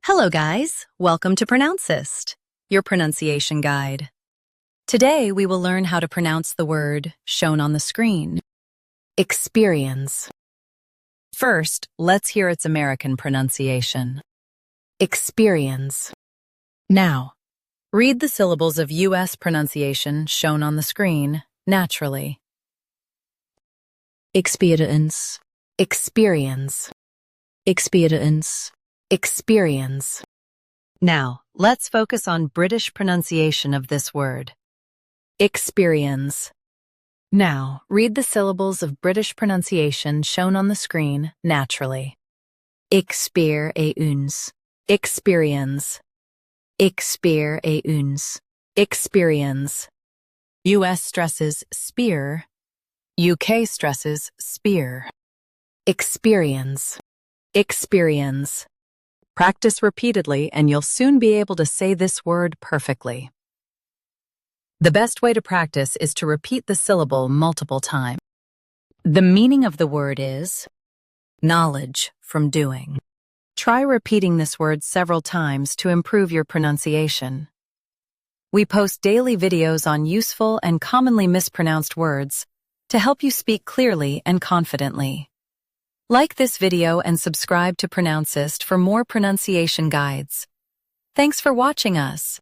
Hello guys, welcome to Pronouncist, your pronunciation guide. Today we will learn how to pronounce the word shown on the screen. Experience. First, let's hear its American pronunciation. Experience. Now, read the syllables of U.S. pronunciation shown on the screen naturally. Experience. Experience. Experience. Experience. Now, let's focus on British pronunciation of this word. Experience. Now, read the syllables of British pronunciation shown on the screen naturally. Experience. Experience. Experience. Experience. US stresses spear. UK stresses spear. Experience. Experience. Practice repeatedly and you'll soon be able to say this word perfectly. The best way to practice is to repeat the syllable multiple times. The meaning of the word is knowledge from doing. Try repeating this word several times to improve your pronunciation. We post daily videos on useful and commonly mispronounced words to help you speak clearly and confidently. Like this video and subscribe to Pronouncist for more pronunciation guides. Thanks for watching us.